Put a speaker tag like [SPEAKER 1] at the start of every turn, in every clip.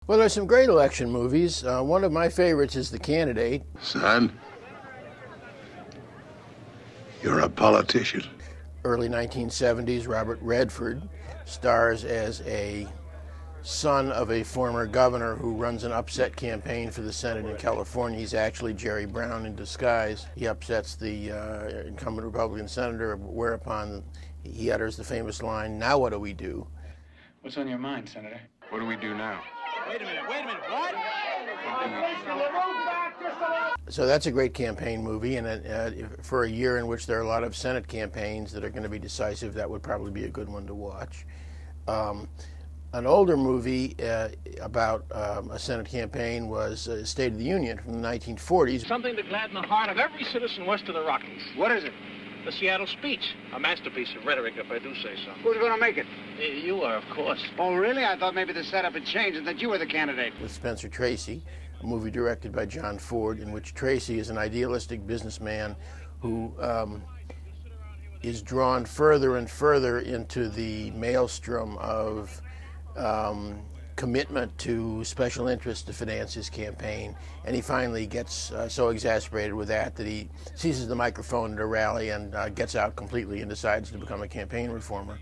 [SPEAKER 1] Well, there's some great election movies. One of my favorites is The Candidate.
[SPEAKER 2] Son, you're a politician.
[SPEAKER 1] Early 1970s, Robert Redford stars as a son of a former governor who runs an upset campaign for the Senate in California. He's actually Jerry Brown in disguise. He upsets the incumbent Republican senator, whereupon he utters the famous line, "Now what do we do?"
[SPEAKER 3] What's on your mind, Senator?
[SPEAKER 2] What do we do now?
[SPEAKER 3] Wait a minute, what?
[SPEAKER 1] So that's a great campaign movie, and for a year in which there are a lot of Senate campaigns that are going to be decisive, that would probably be a good one to watch. An older movie about a Senate campaign was State of the Union from the 1940s.
[SPEAKER 4] Something to gladden the heart of every citizen west of the Rockies.
[SPEAKER 3] What is it?
[SPEAKER 4] The Seattle speech. A masterpiece of rhetoric, if I do say so.
[SPEAKER 3] Who's going to make it?
[SPEAKER 4] You are, of course.
[SPEAKER 3] Oh, really? I thought maybe the setup had changed and that you were the candidate.
[SPEAKER 1] With Spencer Tracy, a movie directed by John Ford, in which Tracy is an idealistic businessman who is drawn further and further into the maelstrom of commitment to special interests to finance his campaign, and he finally gets so exasperated with that he seizes the microphone at a rally and gets out completely and decides to become a campaign reformer.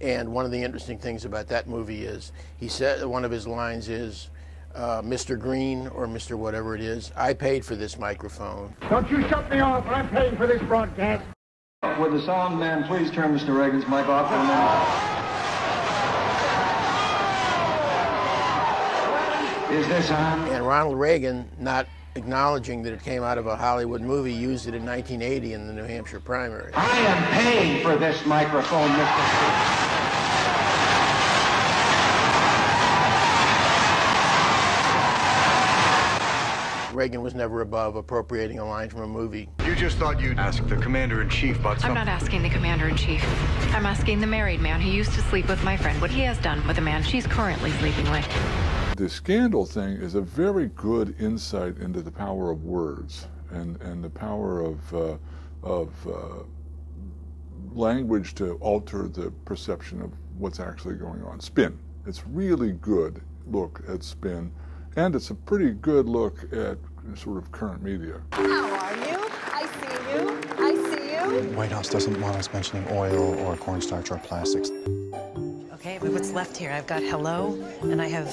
[SPEAKER 1] And one of the interesting things about that movie is he said one of his lines is, "Mr. Green," or Mr. whatever it is, "I paid for this microphone."
[SPEAKER 5] Don't you shut me off, I'm paying for this broadcast.
[SPEAKER 6] Would the sound man please turn Mr. Reagan's mic off for a minute? Is this on?
[SPEAKER 1] And Ronald Reagan, not acknowledging that it came out of a Hollywood movie, used it in 1980 in the New Hampshire primary.
[SPEAKER 6] I am paying for this microphone, Mr. Speaker.
[SPEAKER 1] Reagan was never above appropriating a line from a movie.
[SPEAKER 2] You just thought you'd ask the commander-in-chief about something.
[SPEAKER 7] I'm not asking the commander-in-chief. I'm asking the married man who used to sleep with my friend what he has done with the man she's currently sleeping with.
[SPEAKER 8] The scandal thing is a very good insight into the power of words and the power of language to alter the perception of what's actually going on. Spin. It's really good look at spin, and it's a pretty good look at sort of current media.
[SPEAKER 9] How are you? I see you. I see you.
[SPEAKER 10] The White House doesn't want us mentioning oil or cornstarch or plastics.
[SPEAKER 11] Okay, what's left here? I've got hello, and I have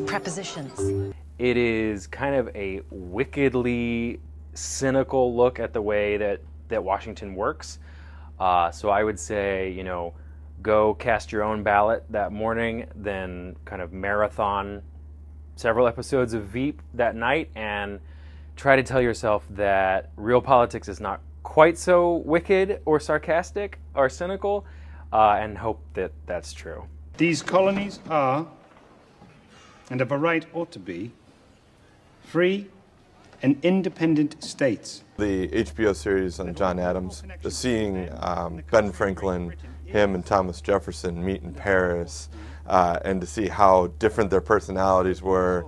[SPEAKER 11] prepositions.
[SPEAKER 12] It is kind of a wickedly cynical look at the way that Washington works. So I would say, go cast your own ballot that morning, then kind of marathon several episodes of Veep that night, and try to tell yourself that real politics is not quite so wicked or sarcastic or cynical, and hope that that's true.
[SPEAKER 3] These colonies are, and of a right ought to be, free and independent states.
[SPEAKER 13] The HBO series on John Adams, seeing Ben Franklin, him and Thomas Jefferson meet in Paris, and to see how different their personalities were,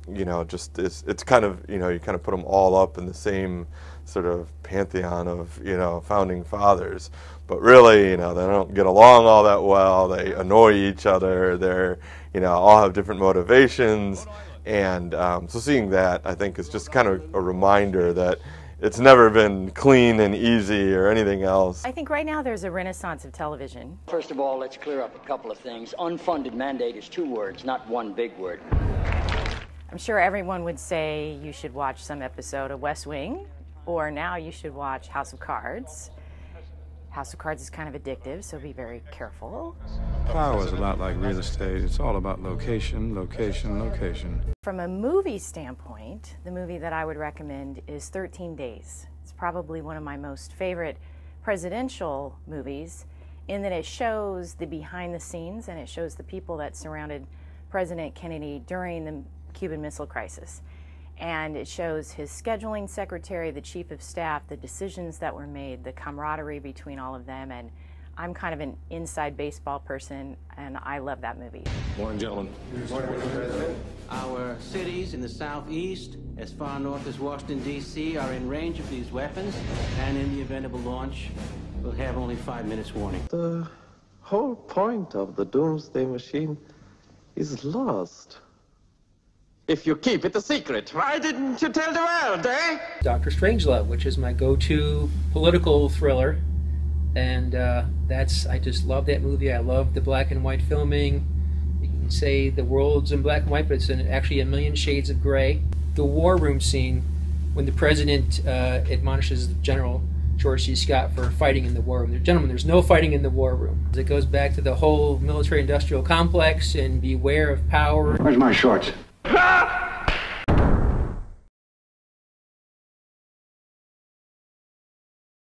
[SPEAKER 13] it's kind of, you kind of put them all up in the same sort of pantheon of, founding fathers. But really, they don't get along all that well. They annoy each other. They're, all have different motivations. And so seeing that, I think, is just kind of a reminder that it's never been clean and easy or anything else.
[SPEAKER 14] I think right now there's a renaissance of television.
[SPEAKER 15] First of all, let's clear up a couple of things. Unfunded mandate is 2 words, not one big word.
[SPEAKER 14] I'm sure everyone would say you should watch some episode of West Wing, or now you should watch House of Cards. House of Cards is kind of addictive, so be very careful.
[SPEAKER 16] Power is a lot like real estate. It's all about location, location, location.
[SPEAKER 14] From a movie standpoint, the movie that I would recommend is 13 Days. It's probably one of my most favorite presidential movies in that it shows the behind the scenes and it shows the people that surrounded President Kennedy during the Cuban Missile Crisis. And it shows his scheduling secretary, the chief of staff, the decisions that were made, the camaraderie between all of them. And I'm kind of an inside baseball person, and I love that movie.
[SPEAKER 16] Morning, gentlemen.
[SPEAKER 17] Good morning, Mr. President. Our cities in the southeast, as far north as Washington, D.C., are in range of these weapons, and in the event of a launch, we'll have only 5 minutes warning.
[SPEAKER 18] The whole point of the doomsday machine is lost. If you keep it a secret, why didn't you tell the world, eh?
[SPEAKER 19] Dr. Strangelove, which is my go-to political thriller. And I just love that movie. I love the black and white filming. You can say the world's in black and white, but it's actually a million shades of gray. The war room scene, when the president admonishes General George C. Scott for fighting in the war room. Gentlemen, there's no fighting in the war room. It goes back to the whole military-industrial complex and beware of power.
[SPEAKER 5] Where's my shorts?